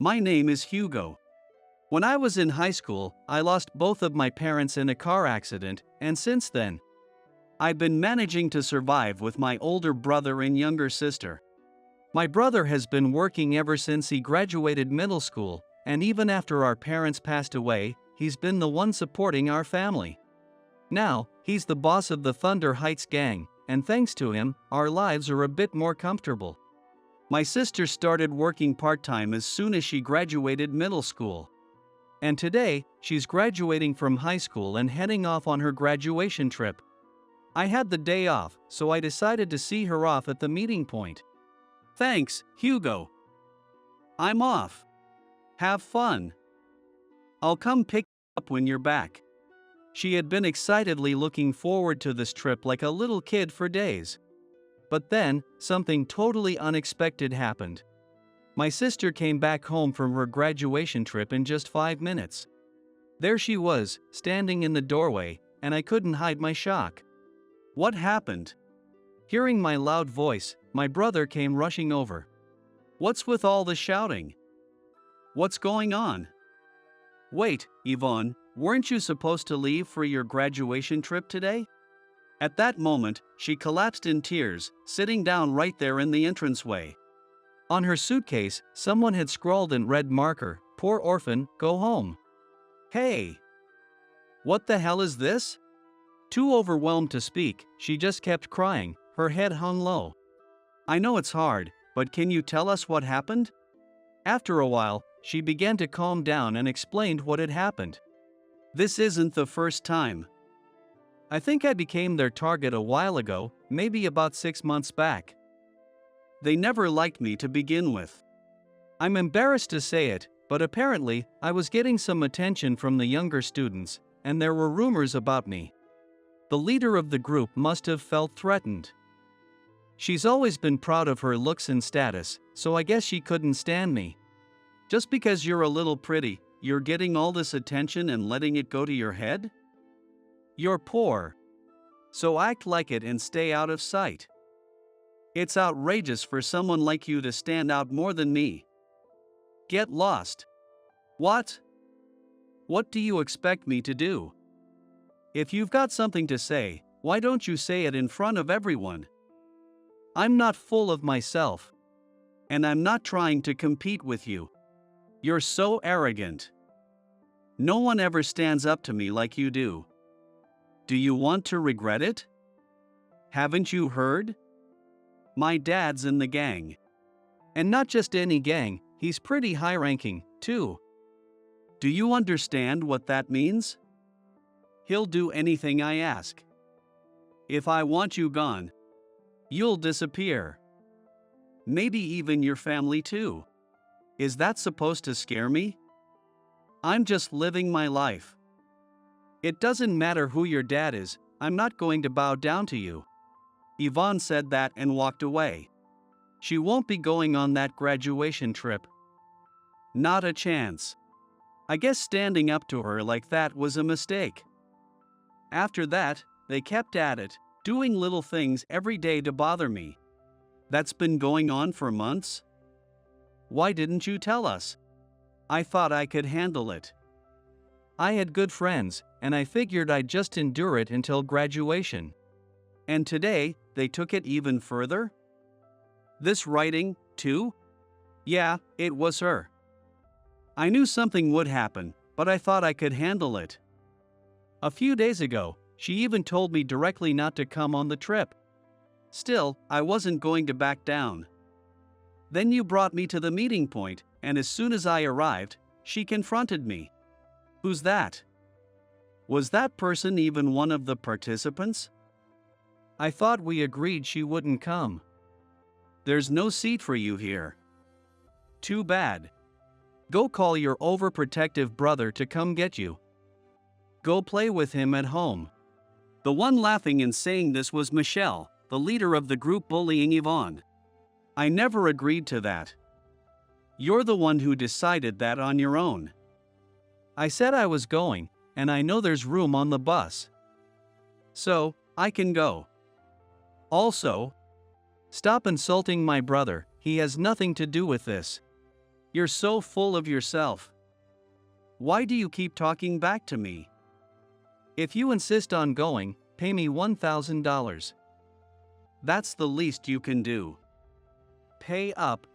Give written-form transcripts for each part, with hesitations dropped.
My name is Hugo. When I was in high school, I lost both of my parents in a car accident, and since then, I've been managing to survive with my older brother and younger sister. My brother has been working ever since he graduated middle school, and even after our parents passed away, he's been the one supporting our family. Now, he's the boss of the Thunder Heights gang, and thanks to him, our lives are a bit more comfortable. My sister started working part-time as soon as she graduated middle school. And today, she's graduating from high school and heading off on her graduation trip. I had the day off, so I decided to see her off at the meeting point. Thanks, Hugo. I'm off. Have fun. I'll come pick you up when you're back. She had been excitedly looking forward to this trip like a little kid for days. But then, something totally unexpected happened. My sister came back home from her graduation trip in just 5 minutes. There she was, standing in the doorway, and I couldn't hide my shock. What happened? Hearing my loud voice, my brother came rushing over. What's with all the shouting? What's going on? Wait, Yvonne, weren't you supposed to leave for your graduation trip today? At that moment, she collapsed in tears, sitting down right there in the entranceway. On her suitcase, someone had scrawled in red marker, "Poor orphan, go home." Hey! What the hell is this? Too overwhelmed to speak, she just kept crying, her head hung low. I know it's hard, but can you tell us what happened? After a while, she began to calm down and explained what had happened. This isn't the first time. I think I became their target a while ago, maybe about 6 months back. They never liked me to begin with. I'm embarrassed to say it, but apparently, I was getting some attention from the younger students, and there were rumors about me. The leader of the group must have felt threatened. She's always been proud of her looks and status, so I guess she couldn't stand me. Just because you're a little pretty, you're getting all this attention and letting it go to your head? You're poor. So act like it and stay out of sight. It's outrageous for someone like you to stand out more than me. Get lost. What? What do you expect me to do? If you've got something to say, why don't you say it in front of everyone? I'm not full of myself. And I'm not trying to compete with you. You're so arrogant. No one ever stands up to me like you do. Do you want to regret it? Haven't you heard? My dad's in the gang. And not just any gang, he's pretty high-ranking, too. Do you understand what that means? He'll do anything I ask. If I want you gone, you'll disappear. Maybe even your family too. Is that supposed to scare me? I'm just living my life. It doesn't matter who your dad is, I'm not going to bow down to you. Yvonne said that and walked away. She won't be going on that graduation trip. Not a chance. I guess standing up to her like that was a mistake. After that, they kept at it, doing little things every day to bother me. That's been going on for months? Why didn't you tell us? I thought I could handle it. I had good friends, and I figured I'd just endure it until graduation. And today, they took it even further? This writing, too? Yeah, it was her. I knew something would happen, but I thought I could handle it. A few days ago, she even told me directly not to come on the trip. Still, I wasn't going to back down. Then you brought me to the meeting point, and as soon as I arrived, she confronted me. Who's that? Was that person even one of the participants? I thought we agreed she wouldn't come. There's no seat for you here. Too bad. Go call your overprotective brother to come get you. Go play with him at home. The one laughing and saying this was Michelle, the leader of the group bullying Yvonne. I never agreed to that. You're the one who decided that on your own. I said I was going, and I know there's room on the bus. So, I can go. Also, stop insulting my brother, he has nothing to do with this. You're so full of yourself. Why do you keep talking back to me? If you insist on going, pay me $1,000. That's the least you can do. Pay up,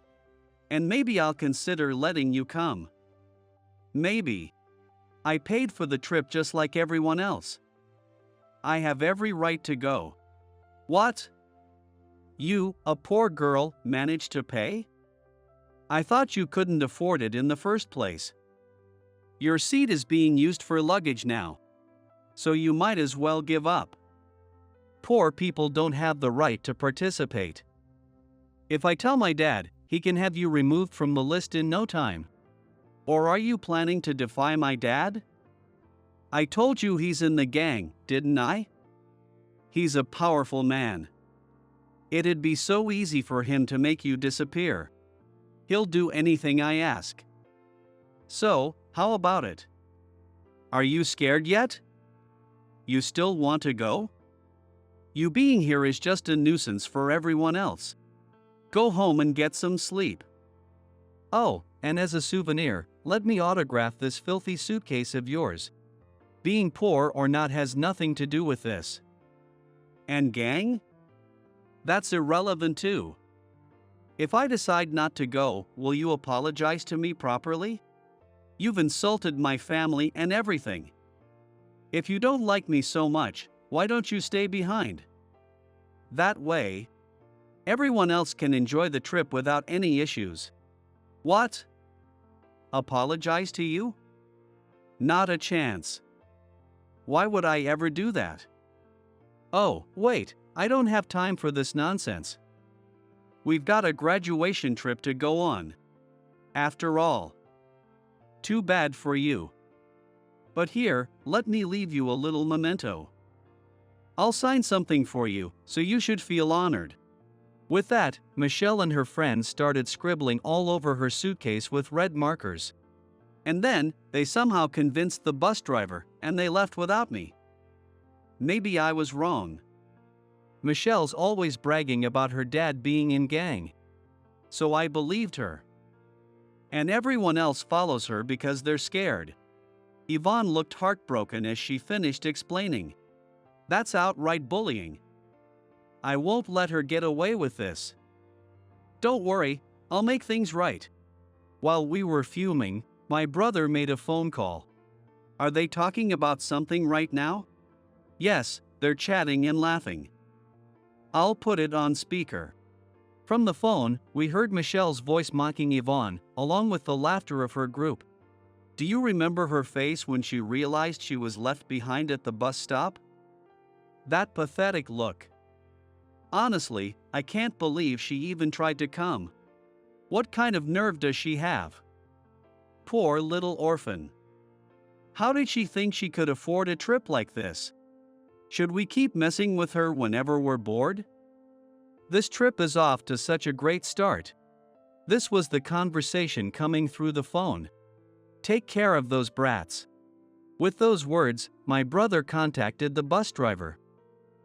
and maybe I'll consider letting you come. Maybe. I paid for the trip just like everyone else. I have every right to go. What? You, a poor girl, managed to pay? I thought you couldn't afford it in the first place. Your seat is being used for luggage now, so you might as well give up. Poor people don't have the right to participate. If I tell my dad, he can have you removed from the list in no time. Or are you planning to defy my dad? I told you he's in the gang, didn't I? He's a powerful man. It'd be so easy for him to make you disappear. He'll do anything I ask. So, how about it? Are you scared yet? You still want to go? You being here is just a nuisance for everyone else. Go home and get some sleep. Oh, and as a souvenir, let me autograph this filthy suitcase of yours. Being poor or not has nothing to do with this. And gang? That's irrelevant too. If I decide not to go, will you apologize to me properly? You've insulted my family and everything. If you don't like me so much, why don't you stay behind? That way, everyone else can enjoy the trip without any issues. What? Apologize to you? Not a chance. Why would I ever do that? Oh, wait, I don't have time for this nonsense. We've got a graduation trip to go on. After all. Too bad for you. But here, let me leave you a little memento. I'll sign something for you, so you should feel honored. With that, Michelle and her friends started scribbling all over her suitcase with red markers. And then, they somehow convinced the bus driver, and they left without me. Maybe I was wrong. Michelle's always bragging about her dad being in gang. So I believed her. And everyone else follows her because they're scared. Yvonne looked heartbroken as she finished explaining. That's outright bullying. I won't let her get away with this. Don't worry, I'll make things right. While we were fuming, my brother made a phone call. Are they talking about something right now? Yes, they're chatting and laughing. I'll put it on speaker. From the phone, we heard Michelle's voice mocking Yvonne, along with the laughter of her group. Do you remember her face when she realized she was left behind at the bus stop? That pathetic look. Honestly, I can't believe she even tried to come. What kind of nerve does she have? Poor little orphan. How did she think she could afford a trip like this? Should we keep messing with her whenever we're bored? This trip is off to such a great start. This was the conversation coming through the phone. Take care of those brats. With those words, my brother contacted the bus driver.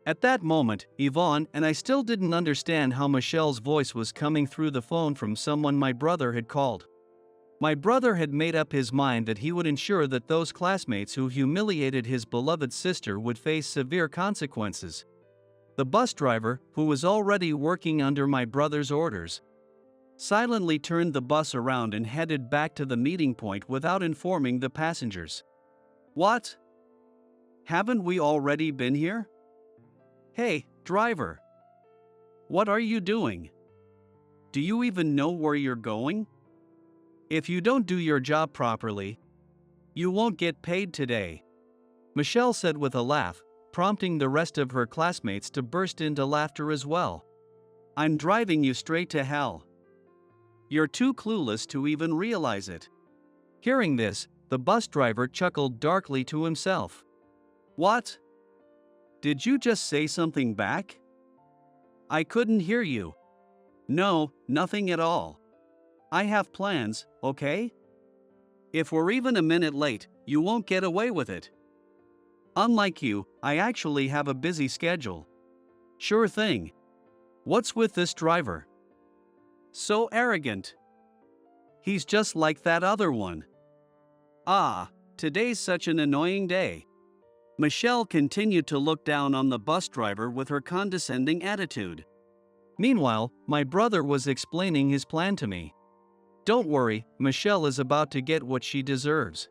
At that moment, Yvonne and I still didn't understand how Michelle's voice was coming through the phone from someone my brother had called. My brother had made up his mind that he would ensure that those classmates who humiliated his beloved sister would face severe consequences. The bus driver, who was already working under my brother's orders, silently turned the bus around and headed back to the meeting point without informing the passengers. What? Haven't we already been here? Hey, driver. What are you doing? Do you even know where you're going? If you don't do your job properly, you won't get paid today, Michelle said with a laugh, prompting the rest of her classmates to burst into laughter as well. I'm driving you straight to hell. You're too clueless to even realize it. Hearing this, the bus driver chuckled darkly to himself. What? Did you just say something back? I couldn't hear you. No, nothing at all. I have plans, okay? If we're even a minute late, you won't get away with it. Unlike you, I actually have a busy schedule. Sure thing. What's with this driver? So arrogant. He's just like that other one. Ah, today's such an annoying day. Michelle continued to look down on the bus driver with her condescending attitude. Meanwhile, my brother was explaining his plan to me. Don't worry, Michelle is about to get what she deserves.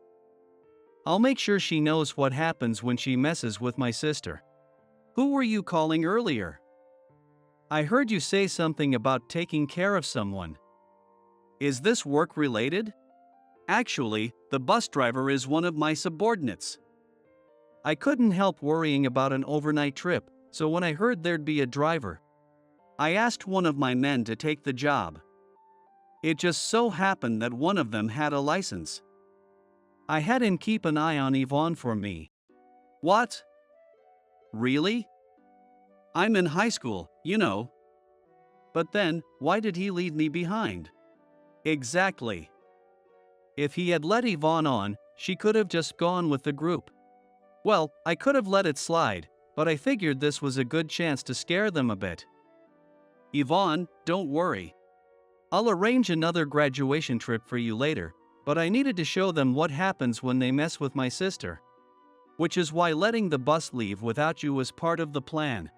I'll make sure she knows what happens when she messes with my sister. Who were you calling earlier? I heard you say something about taking care of someone. Is this work related? Actually, the bus driver is one of my subordinates. I couldn't help worrying about an overnight trip, so when I heard there'd be a driver, I asked one of my men to take the job. It just so happened that one of them had a license. I had him keep an eye on Yvonne for me. What? Really? I'm in high school, you know. But then, why did he leave me behind? Exactly. If he had let Yvonne on, she could have just gone with the group. Well, I could have let it slide, but I figured this was a good chance to scare them a bit. Yvonne, don't worry. I'll arrange another graduation trip for you later, but I needed to show them what happens when they mess with my sister. Which is why letting the bus leave without you was part of the plan.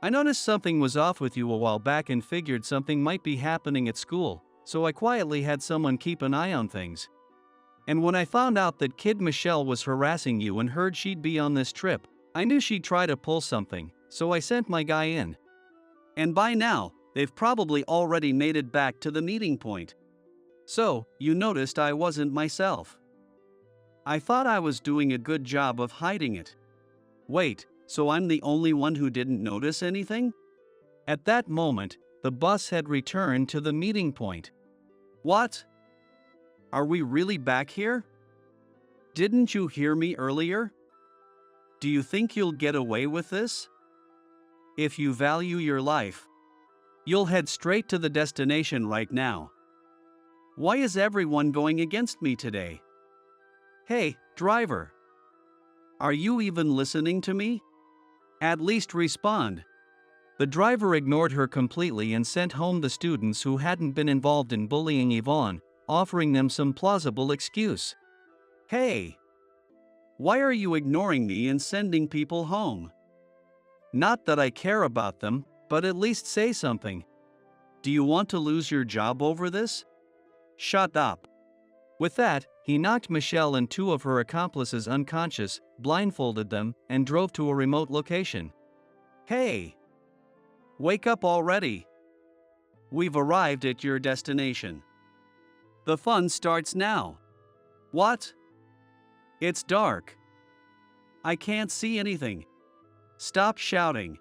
I noticed something was off with you a while back and figured something might be happening at school, so I quietly had someone keep an eye on things. And when I found out that kid Michelle was harassing you and heard she'd be on this trip, I knew she'd try to pull something, so I sent my guy in. And by now, they've probably already made it back to the meeting point. So, you noticed I wasn't myself. I thought I was doing a good job of hiding it. Wait, so I'm the only one who didn't notice anything? At that moment, the bus had returned to the meeting point. What? Are we really back here? Didn't you hear me earlier? Do you think you'll get away with this? If you value your life, you'll head straight to the destination right now. Why is everyone going against me today? Hey, driver. Are you even listening to me? At least respond. The driver ignored her completely and sent home the students who hadn't been involved in bullying Yvonne, offering them some plausible excuse. Hey! Why are you ignoring me and sending people home? Not that I care about them, but at least say something. Do you want to lose your job over this? Shut up. With that, he knocked Michelle and two of her accomplices unconscious, blindfolded them, and drove to a remote location. Hey! Wake up already. We've arrived at your destination. The fun starts now. What? It's dark. I can't see anything. Stop shouting.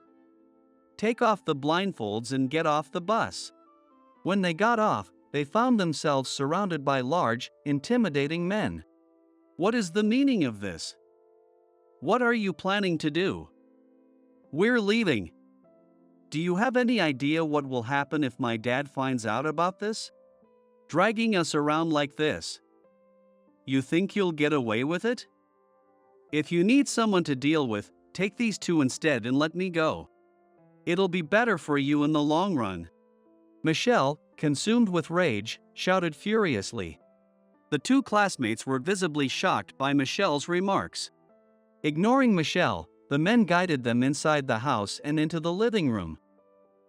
Take off the blindfolds and get off the bus. When they got off, they found themselves surrounded by large, intimidating men. What is the meaning of this? What are you planning to do? We're leaving. Do you have any idea what will happen if my dad finds out about this? Dragging us around like this. You think you'll get away with it? If you need someone to deal with, take these two instead and let me go. It'll be better for you in the long run. Michelle, consumed with rage, shouted furiously. The two classmates were visibly shocked by Michelle's remarks. Ignoring Michelle, the men guided them inside the house and into the living room.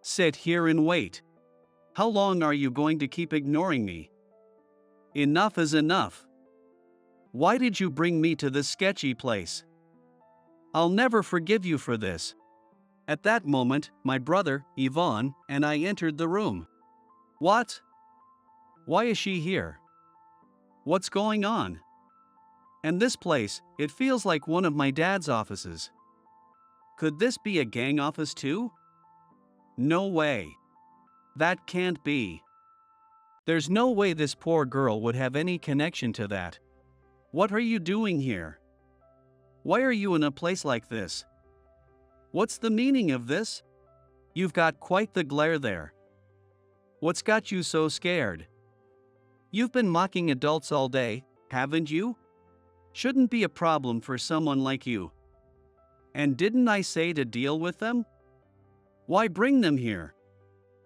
Sit here and wait. How long are you going to keep ignoring me? Enough is enough. Why did you bring me to this sketchy place? I'll never forgive you for this. At that moment, my brother, Yvonne, and I entered the room. What? Why is she here? What's going on? And this place, it feels like one of my dad's offices. Could this be a gang office too? No way. That can't be. There's no way this poor girl would have any connection to that. What are you doing here? Why are you in a place like this? What's the meaning of this? You've got quite the glare there. What's got you so scared? You've been mocking adults all day, haven't you? Shouldn't be a problem for someone like you. And didn't I say to deal with them? Why bring them here?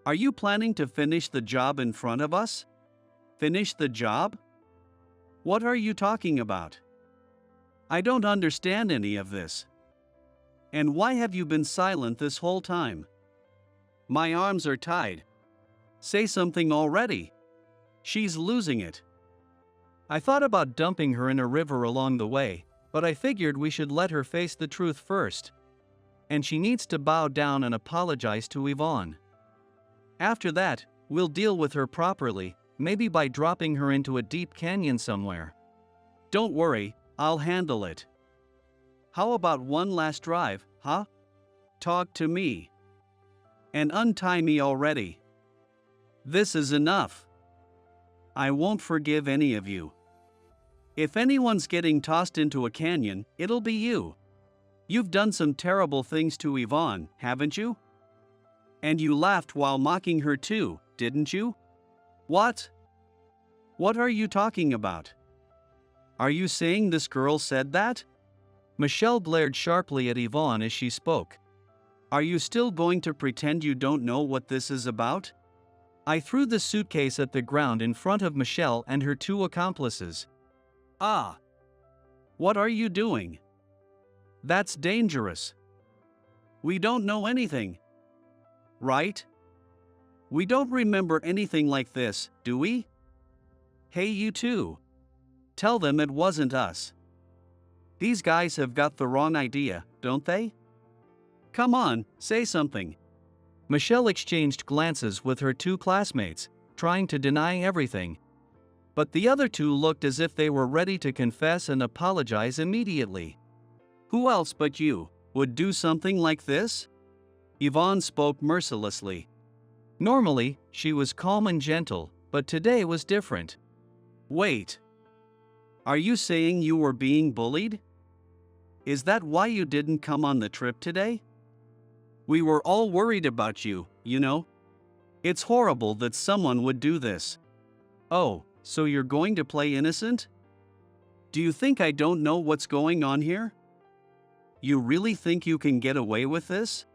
Are you planning to finish the job in front of us? Finish the job? What are you talking about? I don't understand any of this. And why have you been silent this whole time? My arms are tied. Say something already. She's losing it. I thought about dumping her in a river along the way, but I figured we should let her face the truth first. And she needs to bow down and apologize to Yvonne. After that, we'll deal with her properly, maybe by dropping her into a deep canyon somewhere. Don't worry, I'll handle it. How about one last drive, huh? Talk to me. And untie me already. This is enough. I won't forgive any of you. If anyone's getting tossed into a canyon, it'll be you. You've done some terrible things to Yvonne, haven't you? And you laughed while mocking her too, didn't you? What? What are you talking about? Are you saying this girl said that? Michelle glared sharply at Yvonne as she spoke. Are you still going to pretend you don't know what this is about? I threw the suitcase at the ground in front of Michelle and her two accomplices. Ah! What are you doing? That's dangerous. We don't know anything. Right? We don't remember anything like this, do we? Hey, you two. Tell them it wasn't us. These guys have got the wrong idea, don't they? Come on, say something. Michelle exchanged glances with her two classmates, trying to deny everything. But the other two looked as if they were ready to confess and apologize immediately. Who else but you would do something like this? Yvonne spoke mercilessly. Normally, she was calm and gentle, but today was different. Wait. Are you saying you were being bullied? Is that why you didn't come on the trip today? We were all worried about you, you know. It's horrible that someone would do this. Oh, so you're going to play innocent? Do you think I don't know what's going on here? You really think you can get away with this?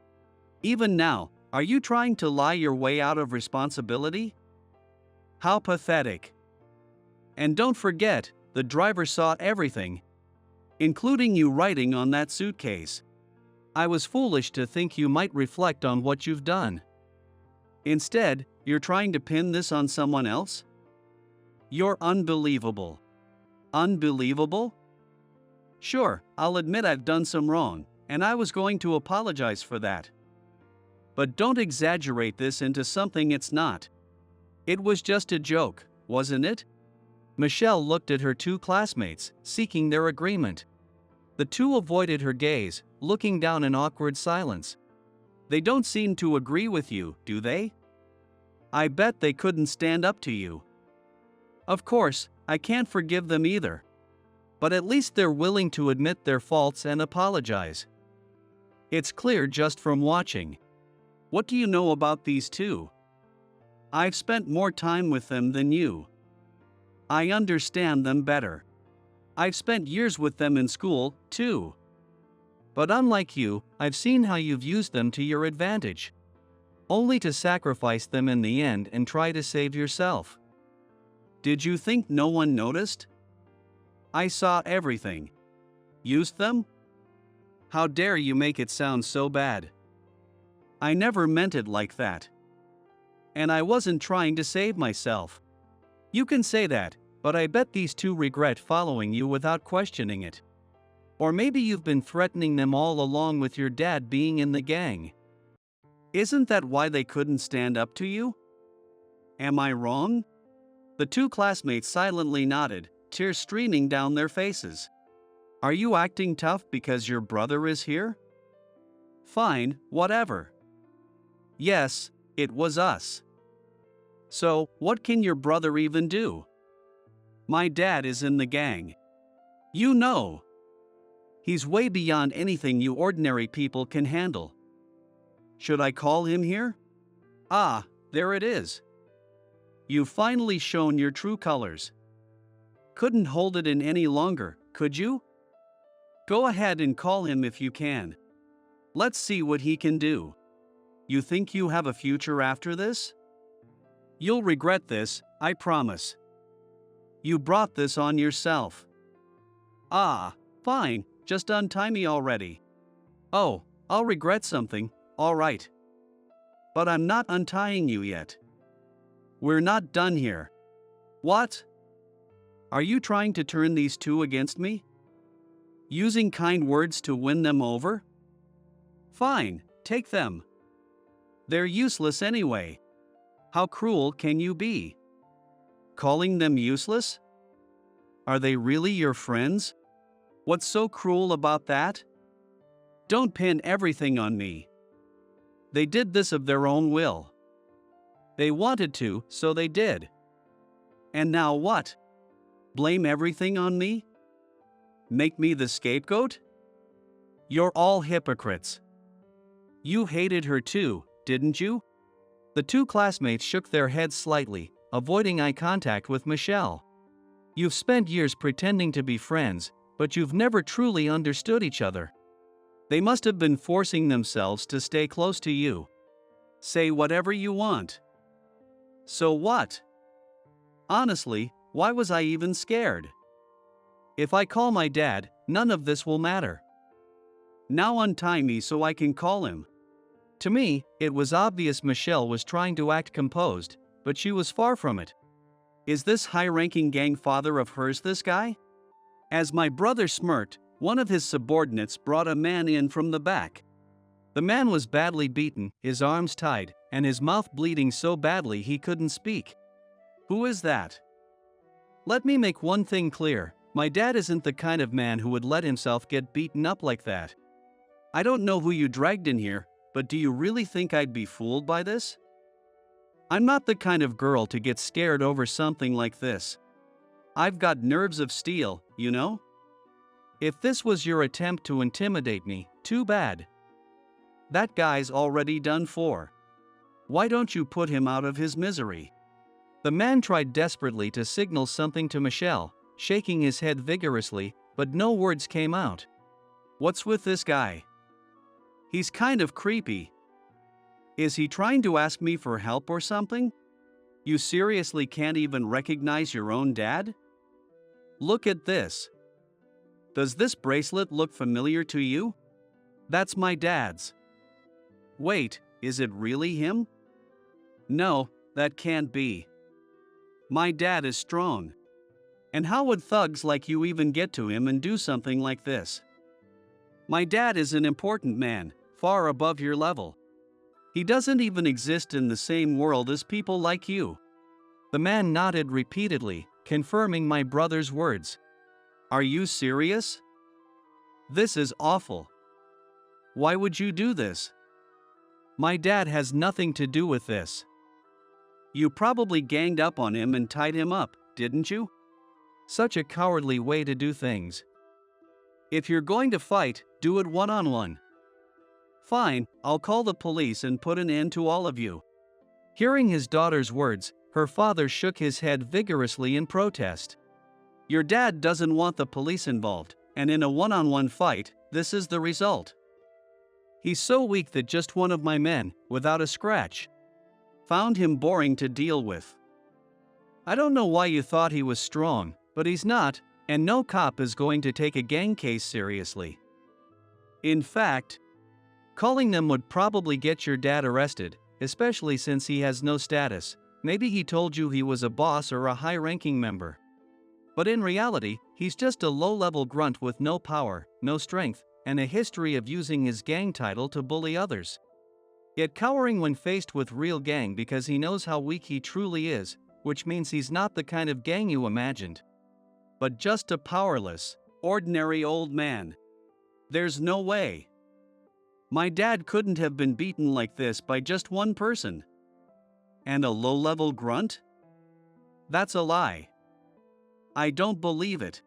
Even now, are you trying to lie your way out of responsibility? How pathetic. And don't forget, the driver saw everything, including you writing on that suitcase. I was foolish to think you might reflect on what you've done. Instead, you're trying to pin this on someone else? You're unbelievable. Unbelievable? Sure, I'll admit I've done some wrong, and I was going to apologize for that. But don't exaggerate this into something it's not. It was just a joke, wasn't it? Michelle looked at her two classmates, seeking their agreement. The two avoided her gaze, looking down in awkward silence. They don't seem to agree with you, do they? I bet they couldn't stand up to you. Of course, I can't forgive them either. But at least they're willing to admit their faults and apologize. It's clear just from watching. What do you know about these two? I've spent more time with them than you. I understand them better. I've spent years with them in school, too. But unlike you, I've seen how you've used them to your advantage. Only to sacrifice them in the end and try to save yourself. Did you think no one noticed? I saw everything. Used them? How dare you make it sound so bad? I never meant it like that. And I wasn't trying to save myself. You can say that, but I bet these two regret following you without questioning it. Or maybe you've been threatening them all along with your dad being in the gang. Isn't that why they couldn't stand up to you? Am I wrong? The two classmates silently nodded, tears streaming down their faces. Are you acting tough because your brother is here? Fine, whatever. Yes, it was us. So, what can your brother even do? My dad is in the gang. You know. He's way beyond anything you ordinary people can handle. Should I call him here? Ah, there it is. You've finally shown your true colors. Couldn't hold it in any longer, could you? Go ahead and call him if you can. Let's see what he can do. You think you have a future after this? You'll regret this, I promise. You brought this on yourself. Ah, fine, just untie me already. Oh, I'll regret something, alright. But I'm not untying you yet. We're not done here. What? Are you trying to turn these two against me? Using kind words to win them over? Fine, take them. They're useless anyway. How cruel can you be? Calling them useless? Are they really your friends? What's so cruel about that? Don't pin everything on me. They did this of their own will. They wanted to, so they did. And now what? Blame everything on me? Make me the scapegoat? You're all hypocrites. You hated her too, didn't you? The two classmates shook their heads slightly, avoiding eye contact with Michelle. You've spent years pretending to be friends, but you've never truly understood each other. They must have been forcing themselves to stay close to you. Say whatever you want. So what? Honestly, why was I even scared? If I call my dad, none of this will matter. Now untie me so I can call him. To me, it was obvious Michelle was trying to act composed, but she was far from it. Is this high-ranking gang father of hers this guy? As my brother smirked, one of his subordinates brought a man in from the back. The man was badly beaten, his arms tied, and his mouth bleeding so badly he couldn't speak. Who is that? Let me make one thing clear, my dad isn't the kind of man who would let himself get beaten up like that. I don't know who you dragged in here, but do you really think I'd be fooled by this? I'm not the kind of girl to get scared over something like this. I've got nerves of steel, you know? If this was your attempt to intimidate me, too bad. That guy's already done for. Why don't you put him out of his misery? The man tried desperately to signal something to Michelle, shaking his head vigorously, but no words came out. What's with this guy? He's kind of creepy. Is he trying to ask me for help or something? You seriously can't even recognize your own dad? Look at this. Does this bracelet look familiar to you? That's my dad's. Wait, is it really him? No, that can't be. My dad is strong. And how would thugs like you even get to him and do something like this? My dad is an important man, far above your level. He doesn't even exist in the same world as people like you. The man nodded repeatedly, confirming my brother's words. Are you serious? This is awful. Why would you do this? My dad has nothing to do with this. You probably ganged up on him and tied him up, didn't you? Such a cowardly way to do things. If you're going to fight, do it one-on-one. Fine, I'll call the police and put an end to all of you. Hearing his daughter's words, her father shook his head vigorously in protest. Your dad doesn't want the police involved, and in a one-on-one fight, this is the result. He's so weak that just one of my men, without a scratch, found him boring to deal with. I don't know why you thought he was strong, but he's not, and no cop is going to take a gang case seriously. In fact, calling them would probably get your dad arrested, especially since he has no status. Maybe he told you he was a boss or a high-ranking member. But in reality, he's just a low-level grunt with no power, no strength, and a history of using his gang title to bully others. Yet cowering when faced with real gang because he knows how weak he truly is, which means he's not the kind of gang you imagined, but just a powerless, ordinary old man. There's no way. My dad couldn't have been beaten like this by just one person. And a low-level grunt? That's a lie. I don't believe it.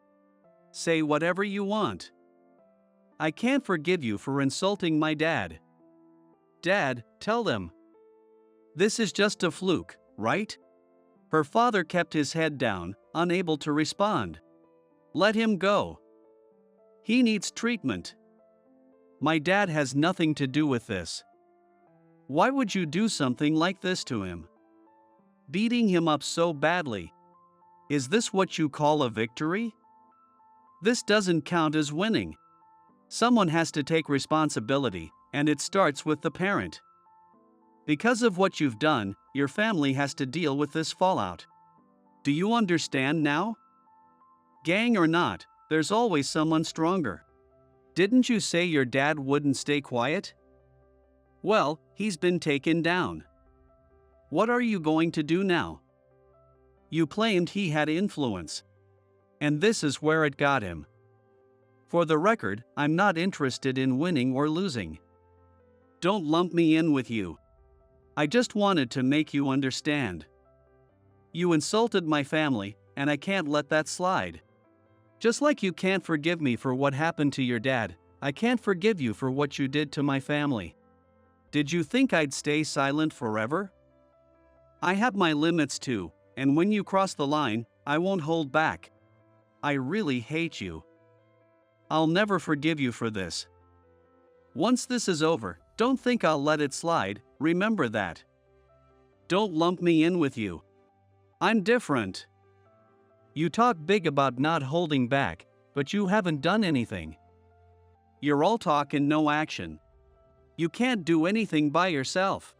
Say whatever you want. I can't forgive you for insulting my dad. Dad, tell them. This is just a fluke, right? Her father kept his head down, unable to respond. Let him go. He needs treatment. My dad has nothing to do with this. Why would you do something like this to him? Beating him up so badly. Is this what you call a victory? This doesn't count as winning. Someone has to take responsibility, and it starts with the parent. Because of what you've done, your family has to deal with this fallout. Do you understand now? Gang or not, there's always someone stronger. Didn't you say your dad wouldn't stay quiet? Well, he's been taken down. What are you going to do now? You claimed he had influence. And this is where it got him. For the record, I'm not interested in winning or losing. Don't lump me in with you. I just wanted to make you understand. You insulted my family, and I can't let that slide. Just like you can't forgive me for what happened to your dad, I can't forgive you for what you did to my family. Did you think I'd stay silent forever? I have my limits too, and when you cross the line, I won't hold back. I really hate you. I'll never forgive you for this. Once this is over, don't think I'll let it slide, remember that. Don't lump me in with you. I'm different. You talk big about not holding back, but you haven't done anything. You're all talk and no action. You can't do anything by yourself.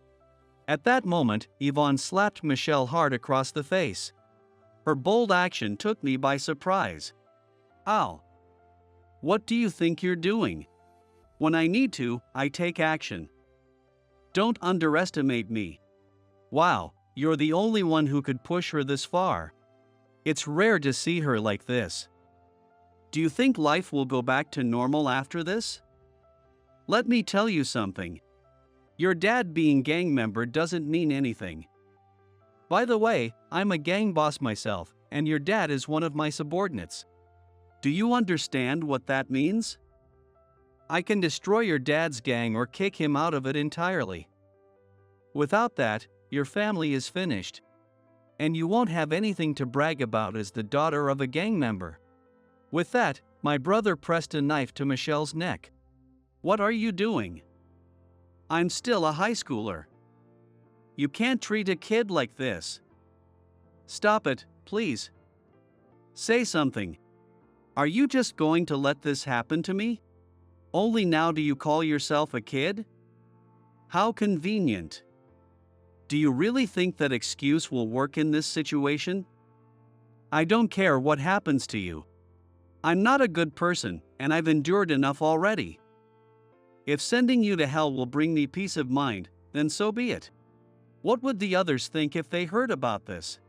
At that moment, Yvonne slapped Michelle hard across the face. Her bold action took me by surprise. Ow! What do you think you're doing? When I need to, I take action. Don't underestimate me. Wow, you're the only one who could push her this far. It's rare to see her like this. Do you think life will go back to normal after this? Let me tell you something. Your dad being gang member doesn't mean anything. By the way, I'm a gang boss myself, and your dad is one of my subordinates. Do you understand what that means? I can destroy your dad's gang or kick him out of it entirely. Without that, your family is finished. And you won't have anything to brag about as the daughter of a gang member. With that, my brother pressed a knife to Michelle's neck. What are you doing? I'm still a high schooler. You can't treat a kid like this. Stop it, please. Say something. Are you just going to let this happen to me? Only now do you call yourself a kid? How convenient. Do you really think that excuse will work in this situation? I don't care what happens to you. I'm not a good person, and I've endured enough already. If sending you to hell will bring me peace of mind, then so be it. What would the others think if they heard about this?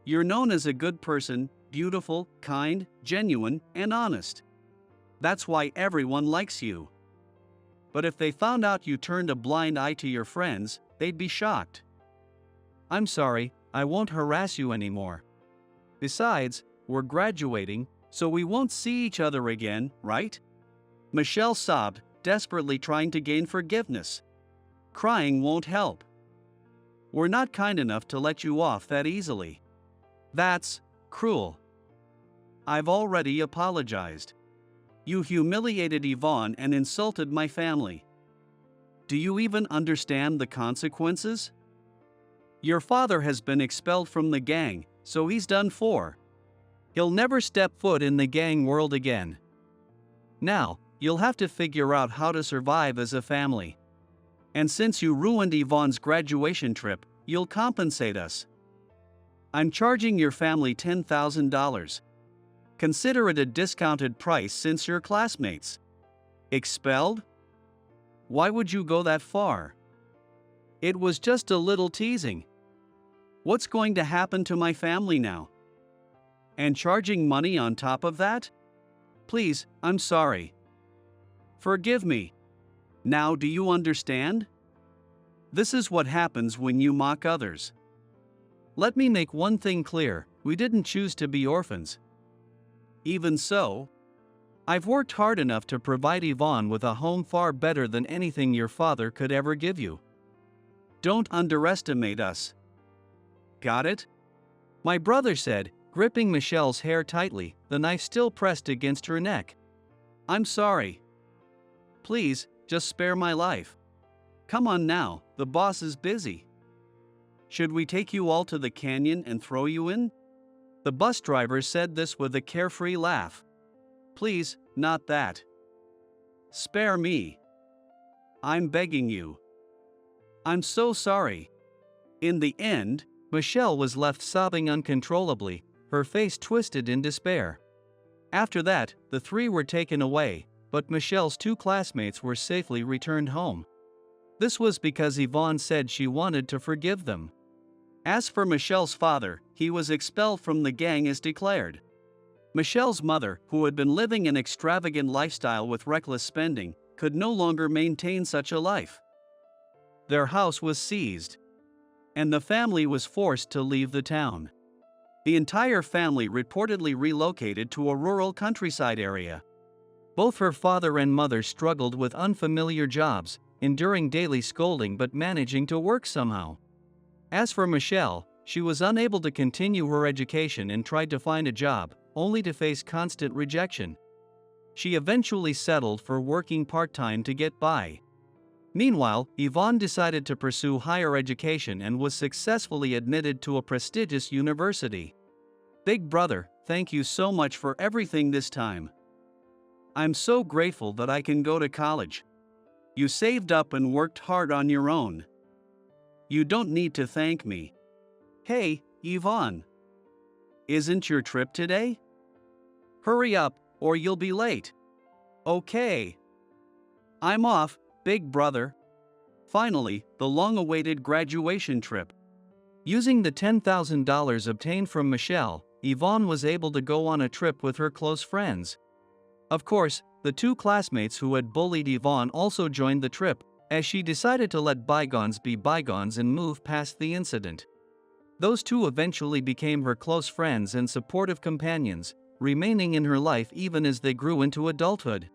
You're known as a good person, beautiful, kind, genuine, and honest. That's why everyone likes you. But if they found out you turned a blind eye to your friends, they'd be shocked. I'm sorry, I won't harass you anymore. Besides, we're graduating, so we won't see each other again, right? Michelle sobbed, desperately trying to gain forgiveness. Crying won't help. We're not kind enough to let you off that easily. That's cruel. I've already apologized. You humiliated Yvonne and insulted my family. Do you even understand the consequences? Your father has been expelled from the gang, so he's done for. He'll never step foot in the gang world again. Now, you'll have to figure out how to survive as a family. And since you ruined Yvonne's graduation trip, you'll compensate us. I'm charging your family $10,000. Consider it a discounted price since you're classmates. Expelled? Why would you go that far? It was just a little teasing. What's going to happen to my family now? And charging money on top of that? Please, I'm sorry. Forgive me. Now do you understand? This is what happens when you mock others. Let me make one thing clear, we didn't choose to be orphans. Even so, I've worked hard enough to provide Yvonne with a home far better than anything your father could ever give you. Don't underestimate us. Got it? My brother said, gripping Michelle's hair tightly, the knife still pressed against her neck. I'm sorry. Please, just spare my life. Come on now, the boss is busy. Should we take you all to the canyon and throw you in? The bus driver said this with a carefree laugh. Please, not that. Spare me. I'm begging you. I'm so sorry. In the end, Michelle was left sobbing uncontrollably, her face twisted in despair. After that, the three were taken away, but Michelle's two classmates were safely returned home. This was because Yvonne said she wanted to forgive them. As for Michelle's father, he was expelled from the gang as declared. Michelle's mother, who had been living an extravagant lifestyle with reckless spending, could no longer maintain such a life. Their house was seized, and the family was forced to leave the town. The entire family reportedly relocated to a rural countryside area. Both her father and mother struggled with unfamiliar jobs, enduring daily scolding but managing to work somehow. As for Michelle, she was unable to continue her education and tried to find a job, only to face constant rejection. She eventually settled for working part-time to get by. Meanwhile, Yvonne decided to pursue higher education and was successfully admitted to a prestigious university. Big brother, thank you so much for everything this time. I'm so grateful that I can go to college. You saved up and worked hard on your own. You don't need to thank me. Hey, Yvonne. Isn't your trip today? Hurry up, or you'll be late. Okay. I'm off, big brother. Finally, the long-awaited graduation trip. Using the $10,000 obtained from Michelle, Yvonne was able to go on a trip with her close friends. Of course, the two classmates who had bullied Yvonne also joined the trip, as she decided to let bygones be bygones and move past the incident. Those two eventually became her close friends and supportive companions, remaining in her life even as they grew into adulthood.